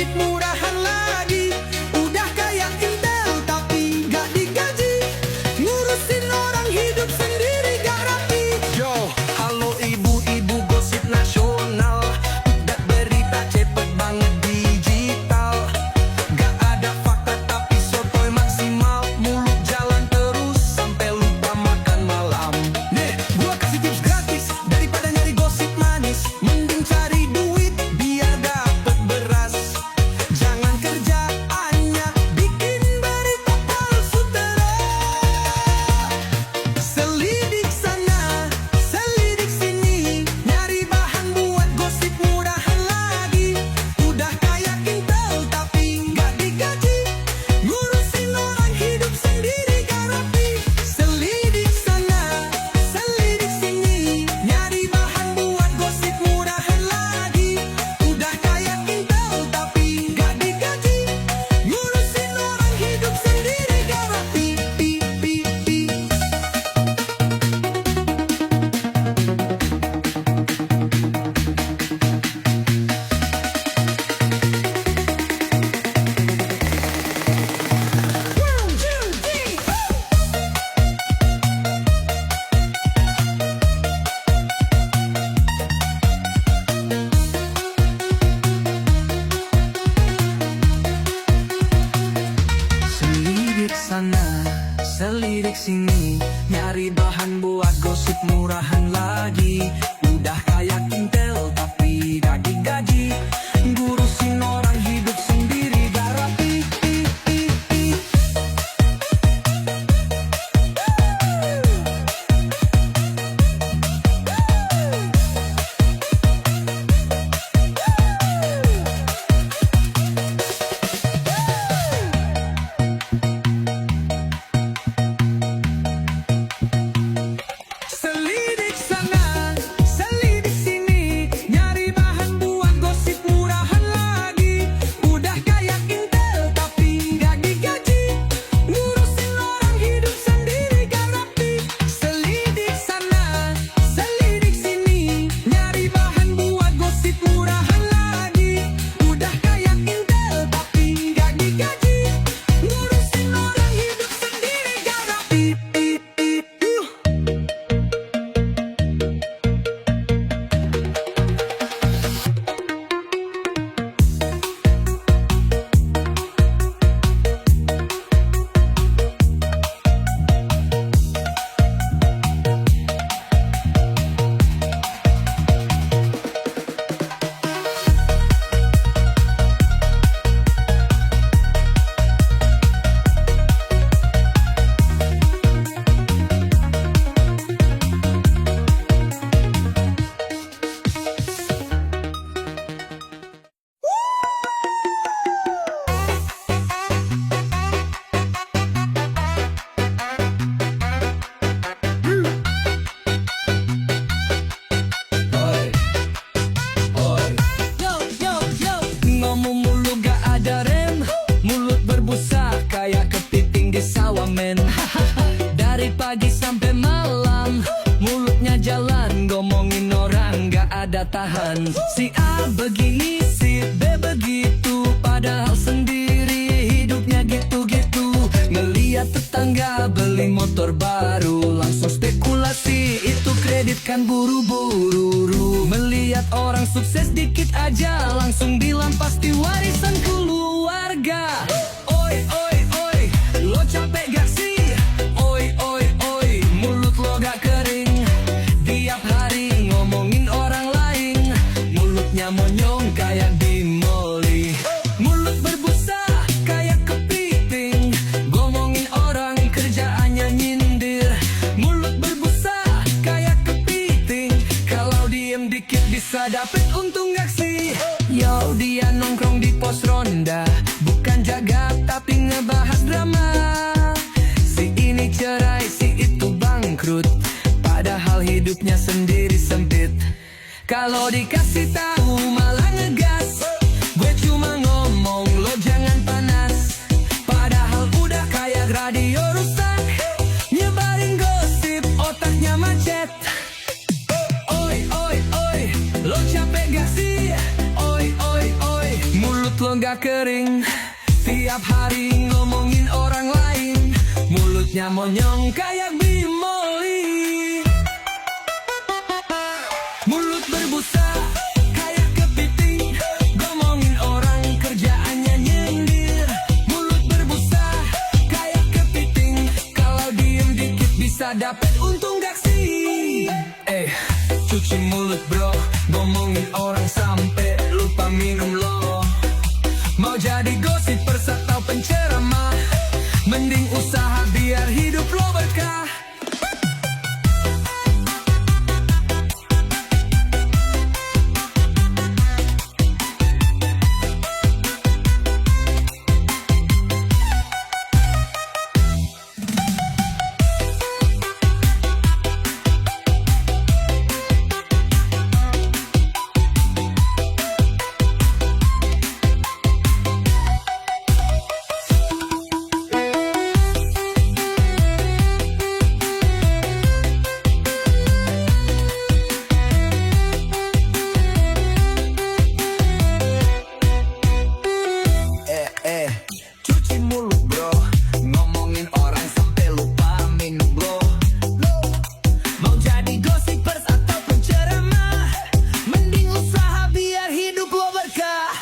gosip murahan lagi. Udah kayak Intel tapi gak digaji. Ngurusin orang hidup sendiri gak rapi. Yo, halo ibu-ibu gosip nasional. Udah berita cepet banget digital. Gak ada fakta tapi sotoy maksimal. Mulut jalan terus sampai lupa makan malam. Nih, gua kasih tips gratis. Daripada nyari gosip manis, mending cari duit biar dapet beras. Jangan kerjaannya bikin berita palsu terus. Selidik sana, selidik sini, nyari bahan buat gosip murahan lagi. Udah kayak Intel tapi nggak digaji. Ngurusin orang hidup sendiri gak rapi. Selidik sana, selidik sini, nyari bahan buat gosip murahan lagi. Udah kayak Intel tapi nggak digaji. Ngurusin orang hidup sendiri gak rapi. Selidik sana, selidik sini, nyari bahan buat gosip murahan lagi. Udah kayak Intel tapi gak digaji. Ngurusin orang hidup sendiri gak rapi. Selidik sana, selidik sini, nyari bahan buat gosip murahan lagi. Udah kayak Intel tapi gak digaji. Ngurusin orang hidup sendiri gak rapi. Selidik sana, selidik sini, nyari bahan buat gosip murahan lagi. Udah kayak Intel tapi gak digaji. Ngurusin orang hidup sendiri gak rapi. Ngomong mulu gak ada rem, mulut berbusa kayak kepiting di sawah men. Dari pagi sampai malam, mulutnya jalan ngomongin orang gak ada tahan. Si A begini, si B begitu, padahal sendiri hidupnya gitu-gitu. Ngeliat tetangga beli motor baru, langsung spekulasi, itu kredit kan buru-buru. Melihat orang sukses dikit aja, langsung bilang pasti warisan keluarga. Oi, oi, oi, lo capek gak sih? Oi, oi, oi, mulut lo gak kering? Tiap hari ngomongin orang lain, mulutnya monyong kayak bimoli. Mulut berbusa kayak kepiting, ngomongin orang kerjaannya nyindir. Mulut berbusa kayak kepiting, kalau diem dikit bisa dapet untung gak sih? Yo, dia nongkrong di pos ronda, bukan jaga tapi ngebahas drama. Si ini cerai, si itu bangkrut, padahal hidupnya sendiri sempit. Kalau dikasih tahu malah ngegas, gue cuma ngomong lo jangan panas. Padahal udah kayak radio rusak, nyebarin gosip otaknya macet. Oi, oi, oi, lo capek gak sih? Oi, oi, oi, gak kering. Tiap hari ngomongin orang lain, mulutnya monyong kayak bimoli. Mulut berbusa kayak kepiting, ngomongin orang kerjaannya nyindir. Mulut berbusa kayak kepiting, kalau diem dikit bisa dapet untung gaksi. Cuci mulut bro, ngomongin orang sampai lupa minum lo. Mau jadi gosipers atau penceramah, mending usaha biar hidup lo berkah. Cuci mulut bro, ngomongin orang sampai lupa minum bro. Mau jadi gosipers atau penceramah, mending usaha biar hidup lo berkah.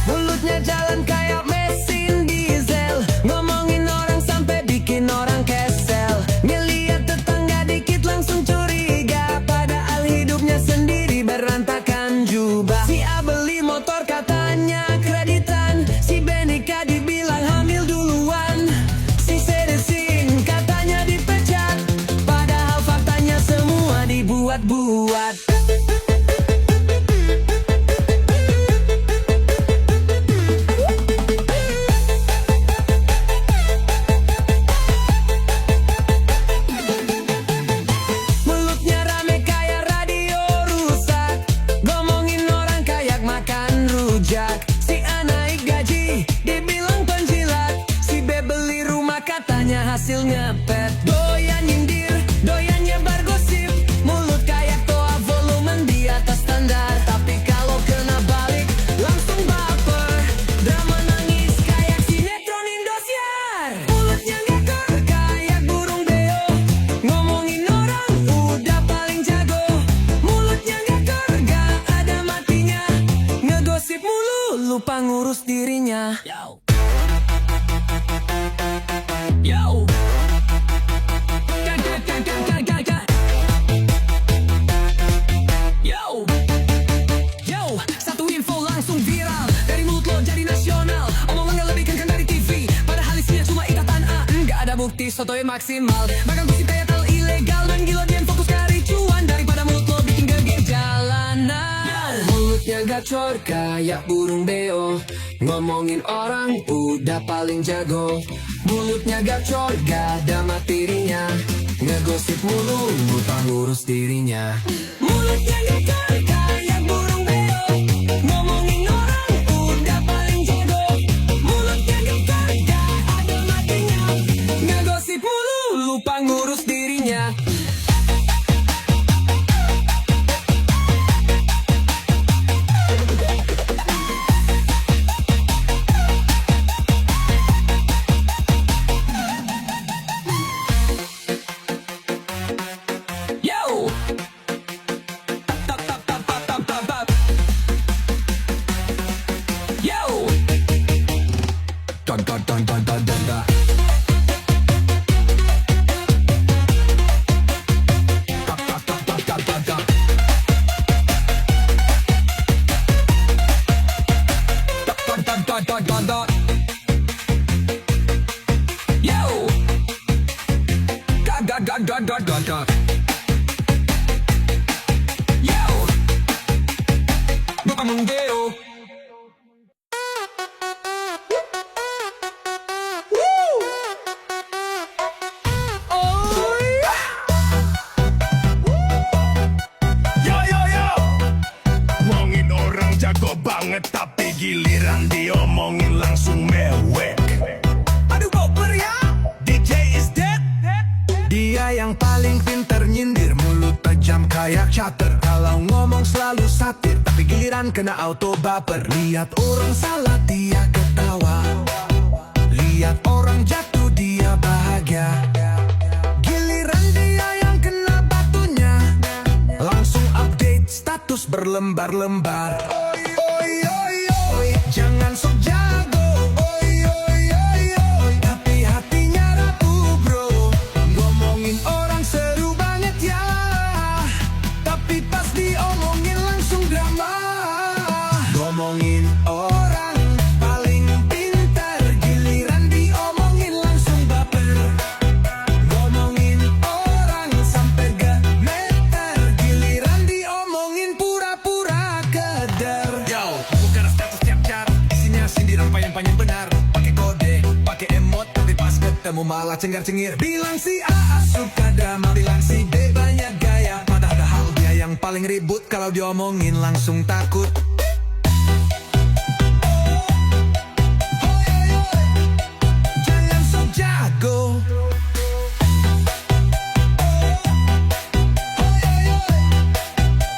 Mulutnya jalan kayak mesin diesel, ngomongin orang sampai bikin orang kesel. Ngeliat tetangga dikit langsung curiga, padahal hidupnya sendiri berantakan jubah. Si A beli motor katanya kreditan, si B nikah dibilang hamil duluan, si C desin katanya dipecat, padahal faktanya semua dibuat-buat. Mulutnya rame kayak radio rusak, ngomongin orang kayak makan rujak. Si A naik gaji, dibilang penjilat, si B beli rumah katanya hasilnya pet. Doyan nyindir, doyan nyebar gosip, mulut kayak toa volume di atas standar. Tapi kalau kena balik, langsung baper, drama nangis kayak sinetron Indosiar. Mulutnya ngekor kayak burung beo, ngomongin orang udah paling jago. Mulutnya ngekor gak ada matinya, ngegosip mulu lupa ngurus dirinya. Yo. Yo, satu info langsung viral, dari mulut lo jadi nasional. Omongannya lebih kencang dari TV, padahal isinya cuma ikatan A. Nggak ada bukti, sotoy maksimal. Bahkan gosip kayak tal ilegal, dan gila dia fokus cari cuan, daripada mulut lo bikin geger jalanan. Mulutnya gacor kayak burung beo, ngomongin orang udah paling jago. Mulutnya gacor gak ada materinya, ngegosip mulu lupa ngurus dirinya. Mulutnya gacor kayak burung beo, ngomongin orang udah paling jago. Mulutnya gacor gak ada matinya, ngegosip mulu lupa ngurus dirinya. Yo! Tap, tap, tap, tap, tap, tap, tap. Yo! Dun, dun, dun, dun, dun, dun, dun. Tap, tap, tap, tap, tap, tap, tap. Dun, dun, dun, dun, dun, dun. Yo! Dun, dun, dun, dun, dun, dun, dun. Yo! Buka munggero. Yo yo yo, ngomongin orang jago banget tapi gili Giliran diomongin langsung mewek. Aduh goper ya, DJ is dead. Dia yang paling pinter nyindir, mulut tajam kayak cutter. Kalau ngomong selalu satir, tapi giliran kena auto baper. Lihat orang salah dia ketawa, lihat orang jatuh dia bahagia. Giliran dia yang kena batunya, langsung update status berlembar-lembar. Oi, oi, oi, oi, jangan sok jago. Oi, oi, oi, oi, tapi hatinya rapuh bro. Ngomongin orang seru banget ya, tapi pas diomongin langsung drama. Ngomongin orang paling pintar, giliran diomongin langsung baper. Ngomongin orang sampai gemeter, giliran diomongin pura-pura keder. Yo, bukan status tiap chat, isinya sindiran panjang-panjang benar. Pakai kode, pakai emot, tapi pas ketemu malah cengar-cengir. Bilang si A suka drama, bilang si B banyak gaya. Padahal dia yang paling ribut, kalau diomongin langsung takut. Jangan sok jago.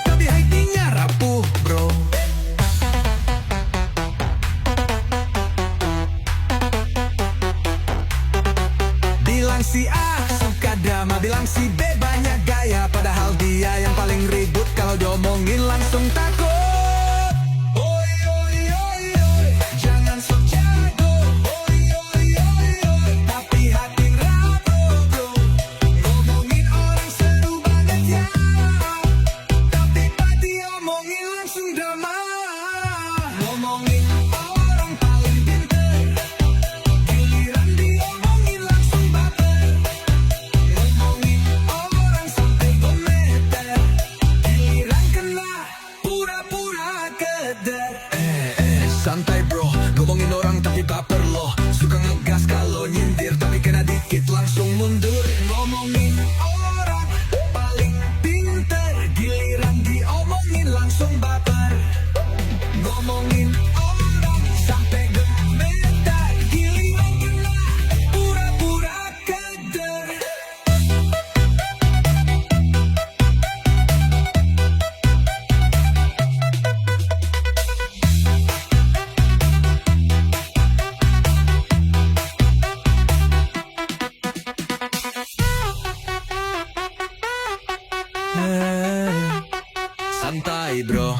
Tapi hatinya rapuh bro. Bilang si A suka drama, bilang si B banyak gaya. Padahal dia yang paling ribut, kalau diomongin langsung takut. Oi, oi, oi, oi, jangan sok jago. Oi, oi, oi, oi, tapi hati rapuh bro. Ngomongin orang seru banget ya, tapi pas diomongin langsung drama. Ngomongin orang paling pinter, giliran diomongin langsung baper. Ngomongin orang sampai gemeter, giliran kena pura-pura keder. Santai bro, ngomongin orang tapi baper loh. Suka ngegas kalau nyindir, tapi kena dikit langsung mundur. Ngomongin orang paling pinter, giliran diomongin langsung baper. Ngomongin orang sampai gemeter, giliran kena pura-pura keder. Santai bro,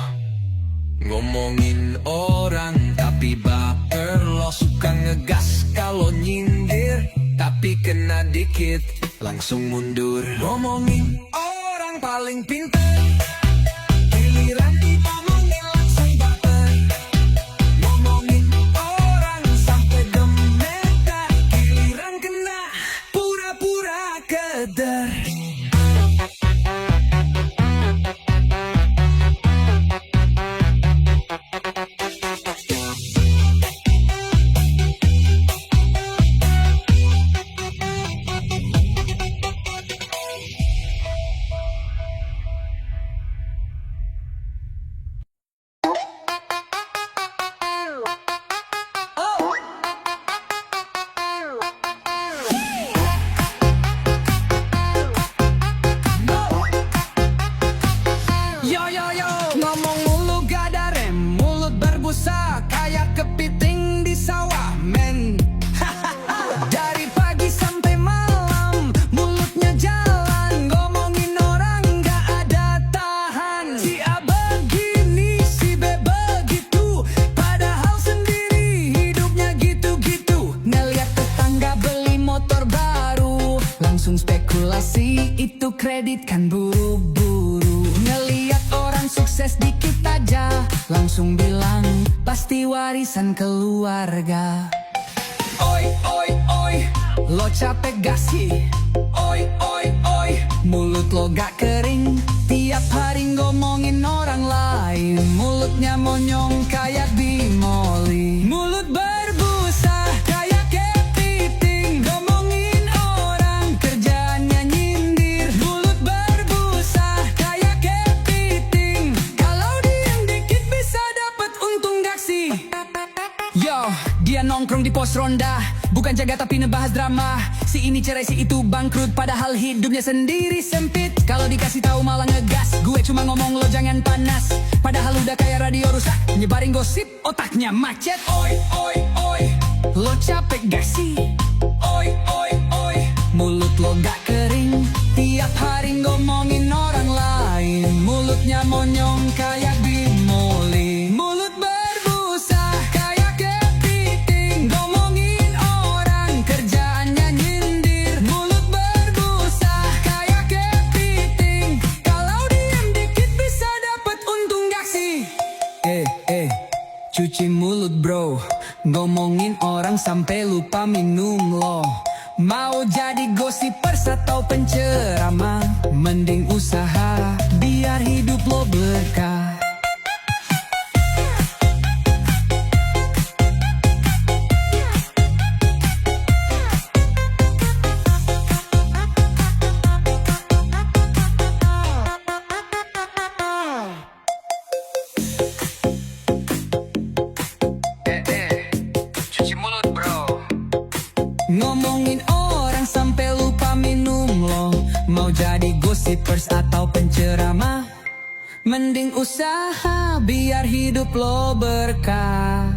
ngomongin orang tapi baper lo. Suka ngegas kalau nyindir, tapi kena dikit langsung mundur. Ngomongin orang paling pinter, giliran diomongin langsung baper. Ngomongin orang sampai gemeter, giliran kena pura-pura keder. yo yo yo, ngomong mulu gak ada rem, mulut berbusa kayak kepiting di sawah men. Dari pagi sampai malam, mulutnya jalan, ngomongin orang gak ada tahan. Si A begini, si B begitu, padahal sendiri hidupnya gitu-gitu. Ngeliat tetangga beli motor baru, langsung spekulasi itu kredit kan buru-buru. Ngeliat orang sukses dikit aja, langsung bilang pasti warisan keluarga. Oi, oi, oi, lo capek gak sih? Oi, oi, oi, mulut lo gak kering? Tiap hari ngomongin orang lain, mulutnya monyong kayak bimoli. Mulut berbusa kayak kepiting, ngomongin orang kerjaannya nyindir. Mulut berbusa kayak kepiting, kalau diem dikit bisa dapat untung gak sih? Dia nongkrong di pos ronda, bukan jaga tapi ngebahas drama. Si ini cerai si itu bangkrut, padahal hidupnya sendiri sempit. Kalau dikasih tahu malah ngegas, gue cuma ngomong lo jangan panas. Padahal udah kayak radio rusak, nyebarin gosip otaknya macet. Oi oi oi, lo capek gak sih? Oi oi oi, mulut lo gak kering, tiap hari ngomongin orang lain. Mulutnya monyong kayak bimoli, mulut berbusa kayak kepiting. Ngomongin orang kerjaannya nyindir, mulut berbusa kayak kepiting. Kalau diem dikit bisa dapet untung gak sih? Cuci mulut bro, ngomongin orang sampai lupa minum lo. Mau jadi gosipers atau penceramah, mending usaha biar hidup lo berkah. Cuci mulut bro. Ngomongin orang sampai lupa minum lo. Mau jadi gosipers atau penceramah, mending usaha biar hidup lo berkah.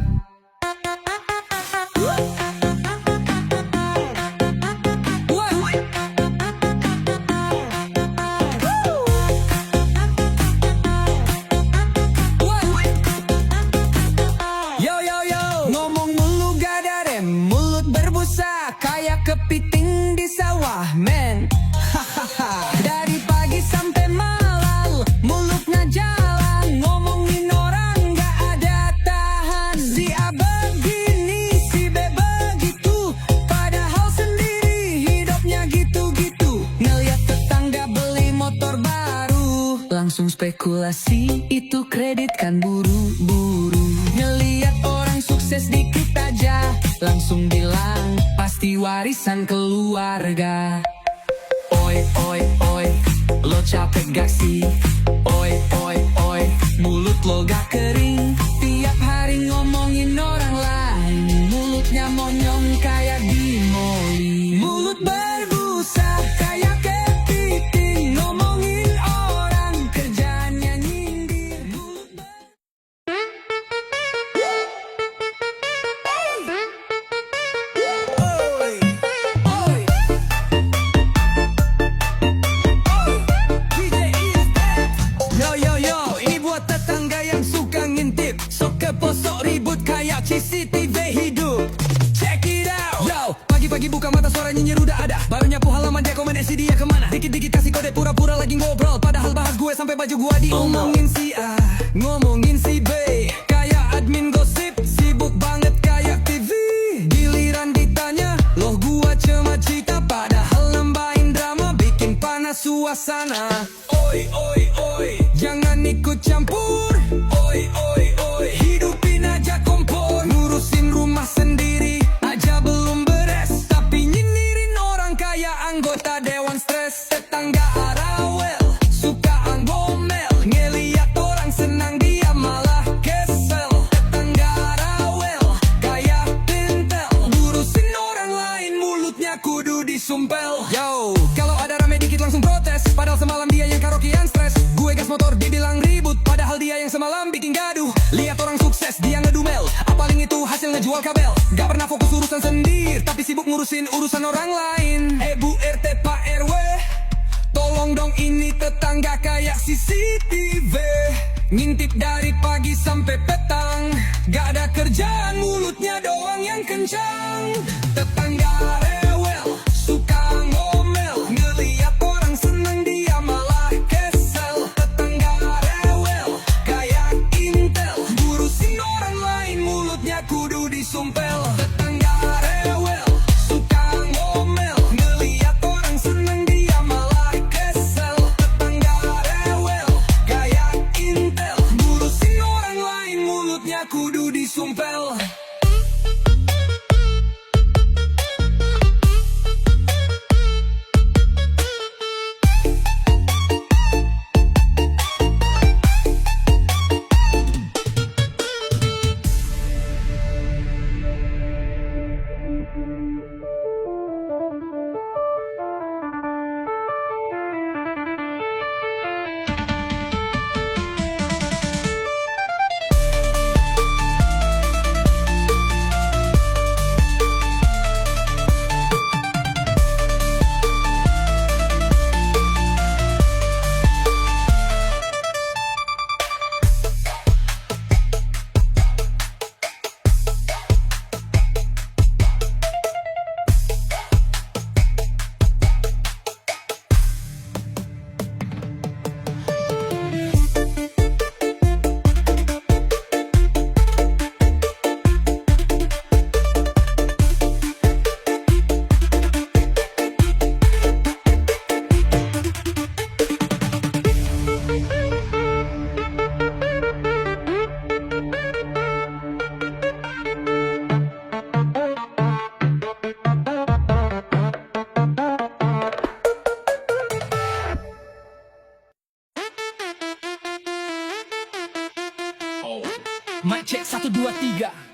Yo yo yo, ngomong mulu gak ada rem, mulut berbusa kayak kepiting di sawah men. Hahaha, dari pagi sampai malam mulutnya jalan, ngomongin orang gak ada tahan. Si A begini, si B begitu, padahal sendiri hidupnya gitu-gitu. Ngeliat tetangga beli motor baru, langsung spekulasi itu kredit kan buru-buru. Ngeliat orang sukses dikit aja, langsung bilang pasti warisan keluarga. Oi oi oi, lo capek gak sih? Oi oi oi, mulut lo gak kering, tiap hari ngomongin orang lain. Mulutnya monyong kayak bimoli, mulut berbusa kayak kepiting. Ngomongin orang kerjaannya nyindir, mulut Yo yo yo, ini buat tetangga yang suka ngintip, sok ke posok ribut kayak CCTV hidup. Check it out. Yo, pagi-pagi buka mata suara nyinyir udah ada, baru nyapu halaman rekomendasi dia kemana. Dikit-dikit kasih kode pura-pura lagi ngobrol, padahal bahas gue sampai baju gua diomongin si A, ngomongin si B, kayak admin gosip, sibuk banget kayak TV. Giliran ditanya, loh gua cuma cerita, padahal nambahin drama, bikin panas suasana. Oi oi oi, jangan ikut campur. Oi oi oi, hidupin aja kompor. Ngurusin rumah sendiri aja belum beres, tapi nyindirin orang kayak anggota dewan stres. Tetangga arawel, suka anggomel, ngeliat orang senang dia malah kesel. Tetangga arawel, kayak tintel, ngurusin orang lain mulutnya kudu disumpel. Yo, kalau ada rame dikit langsung protes, padahal semalam dia yang karaokean stres. Gue gas motor dibilang ribut, padahal dia yang semalam bikin gaduh. Lihat orang sukses dia ngedumel, apaling itu hasil ngejual kabel. Gak pernah fokus urusan sendiri, tapi sibuk ngurusin urusan orang lain. Bu RT Pak RW, tolong dong ini tetangga kayak CCTV. Ngintip dari pagi sampai petang, gak ada kerjaan, mulutnya doang yang kencang. Tetangga rewel, suka ngomel, ngeliat orang senang dia malah kesel. Tetangga rewel, kayak intel, ngurusin orang lain mulutnya kudu disumpel. Tetangga rewel, suka ngomel, ngeliat orang senang dia malah kesel. Tetangga rewel, kayak intel, ngurusin orang lain mulutnya kudu disumpel.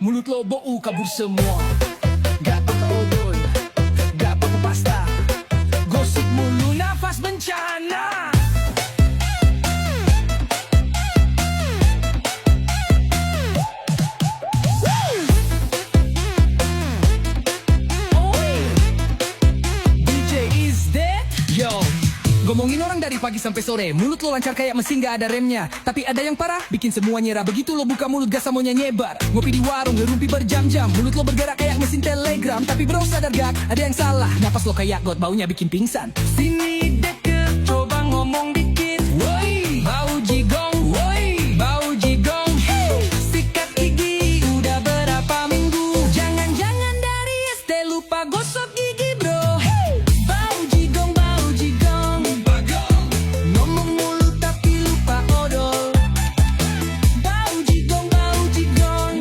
mulut lo bau kabur semua. Gak pakai odol, gak pakai pasta, gosip mulu nafas bencana. Ngomongin orang dari pagi sampai sore, mulut lo lancar kayak mesin gak ada remnya. Tapi ada yang parah, bikin semua nyerah. Begitu lo buka mulut gas samonya nyebar. Ngopi di warung, ngerumpi berjam-jam, mulut lo bergerak kayak mesin telegram. Tapi bro sadar gak, ada yang salah. Napas lo kayak got, baunya bikin pingsan. Sini deket, coba ngomong dikit. Woi, bau jigong, woi, bau jigong. Hey, sikat gigi, udah berapa minggu. Jangan-jangan dari SD lupa gosok gigi bro. Hey, bau jigong, bau jigong. Ngomong mulu tapi lupa odol. Bau jigong, bau jigong.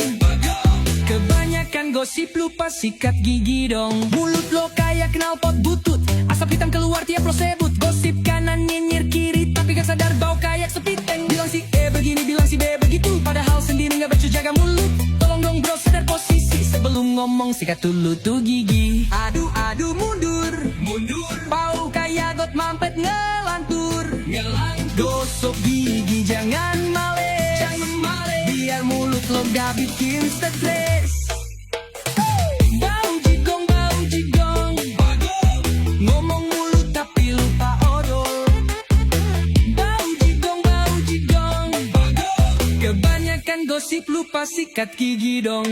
Kebanyakan gosip lupa sikat gigi dong. Mulut lo kayak knalpot butut, asap hitam keluar tiap lo sebut. Gosip kanan nyinyir kiri, tapi gak sadar bau kayak sepiteng. Bilang si E begini, bilang si B begitu, padahal sendiri gak becus jaga mulut. Tolong dong bro sadar posisi, sebelum ngomong sikat dulu tuh gigi. Aduh aduh mundur, mundur. Bau kayak got mampet ngelantur, ngelantur. Gosok gigi jangan males, jangan males, biar mulut lo gak bikin stres. Bau jigong, bau jigong. Ngomong mulu tapi lupa odol. Bau jigong, bau jigong. Kebanyakan gosip lupa sikat gigi dong.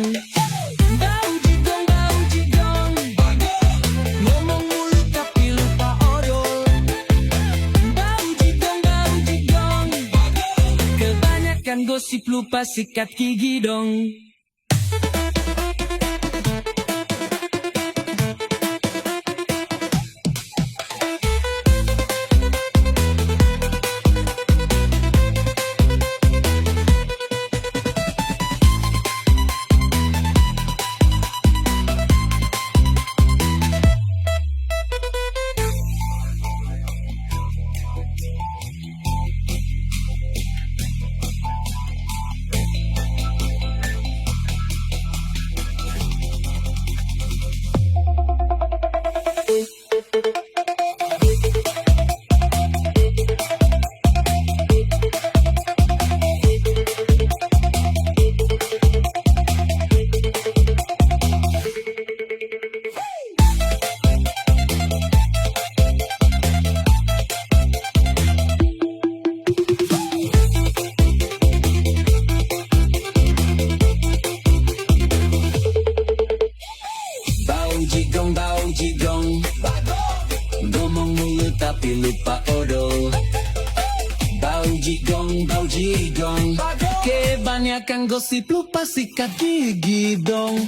Bau jigong, bau jigong. Ngomong mulu tapi lupa odol. Bau jigong, bau jigong. Kebanyakan gosip lupa sikat gigi dong. Bau jigong, ngomong mulu tapi lupa odol. Bau jigong, bau jigong. Kebanyakan gosip lupa sikat gigi dong.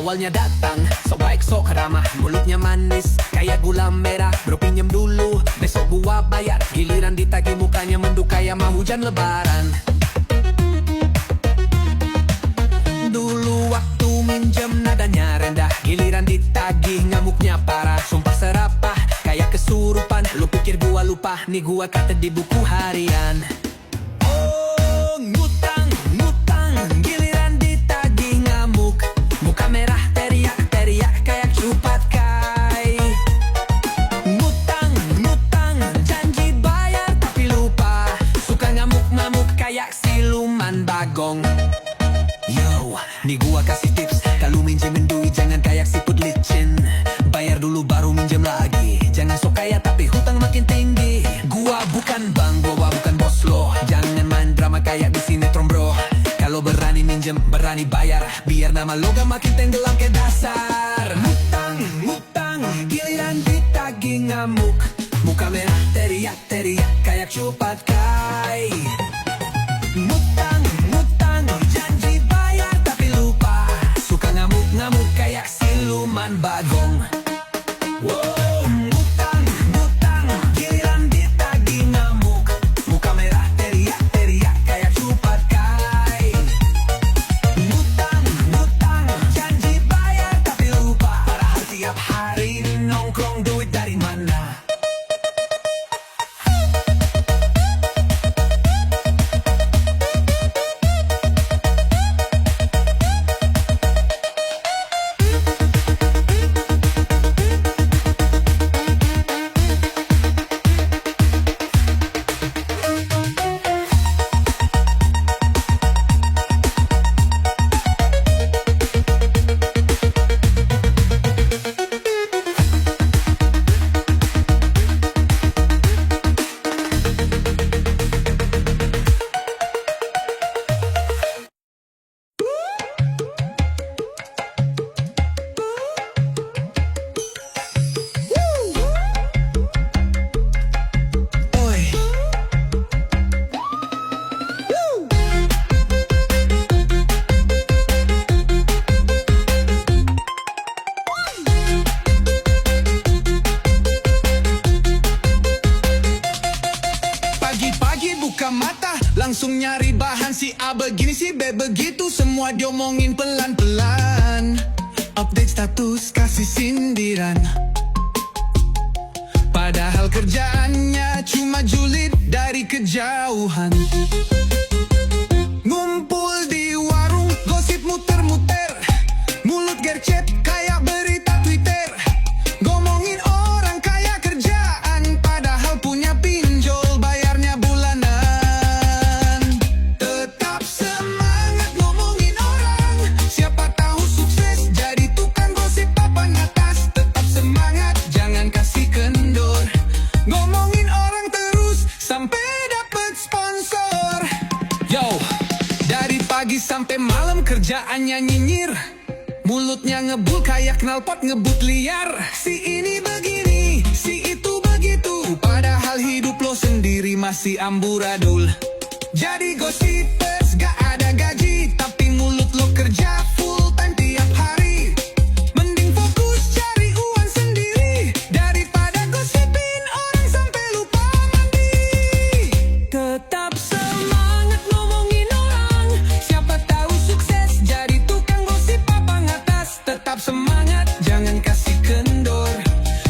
Awalnya datang, so baik so ramah, mulutnya manis kayak gula merah. Bro pinjem dulu, besok gua bayar. Giliran ditagih mukanya mendung kayak mau hujan lebaran. Dulu waktu minjem nadanya rendah, giliran ditagih ngamuknya parah. Sumpah serapah, kayak kesurupan. Lu pikir gua lupa, nih gua kata di buku harian. Oh, ngutang, giliran ditagih ngamuk. Muka merah teriak kayak cupat kai. Ngutang, janji bayar tapi lupa. Suka ngamuk kayak siluman bagong. Yo, nih gua kasih tips, kalau minjemin duit jangan kayak siput licin. Bayar dulu baru minjem lagi, jangan sok kaya tapi hutang makin tinggi. Gua bukan bank, gua bukan bos lo. Jangan main drama kayak di sinetron bro. Kalau berani minjem, berani bayar, biar nama lo gak makin tenggelam ke dasar. Ngutang, giliran ditagih ngamuk. Muka merah teriak-teriak kayak cupat kai. Ngutang, ngutang, janji bayar tapi lupa. Suka ngamuk-ngamuk kayak siluman bagong. Wow, ngutang, ngutang, giliran ditagih ngamuk. Muka merah teriak-teriak kayak cupat kai. Ngutang, ngutang, janji bayar tapi lupa. Padahal tiap hari nongkrong duit dari mana? Pagi-pagi buka mata, langsung nyari bahan. Si A begini, si B begitu, semua diomongin pelan-pelan. Update status, kasih sindiran. Padahal kerjaannya cuma julid dari kejauhan. Ngumpul di warung, gosip muter-muter. Mulut gercep kayak berita Twitter. Ngomongin orang kaya kerjaan, padahal punya pinjol bayarnya bulanan. Tetap semangat ngomongin orang, siapa tahu sukses jadi tukang gosip papan atas. Tetap semangat, jangan kasih kendor. Ngomongin orang terus sampai dapet sponsor. Yo, dari pagi sampai malam kerjaannya nyinyir. Mulutnya ngebul kayak knalpot ngebut liar. Si ini begini, si itu begitu. Padahal hidup lo sendiri masih amburadul. Jadi gosipers gak ada gaji, tapi mulut lo kerja full time tiap hari. Mending fokus cari uang sendiri, daripada gosipin orang sampai lupa mandi. Tetap semangat ngomongin orang, siapa tahu sukses jadi tukang gosip papan atas. Tetap semangat, jangan kasih kendor.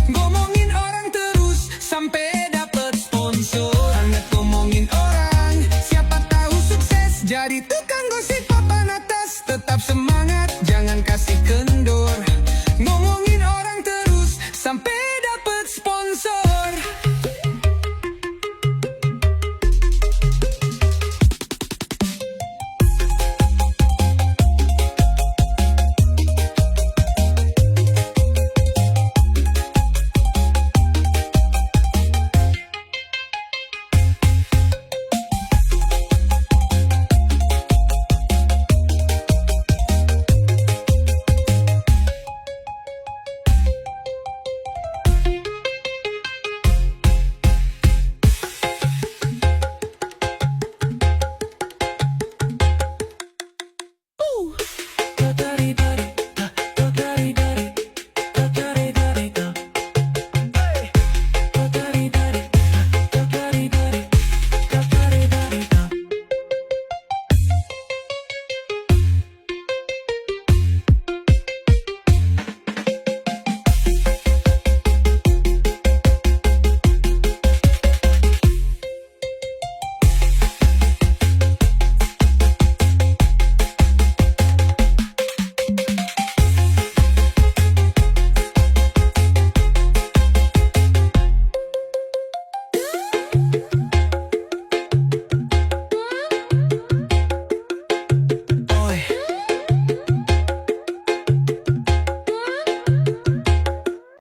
Ngomongin orang terus sampai dapet sponsor. Hangat ngomongin orang, siapa tahu sukses jadi tukang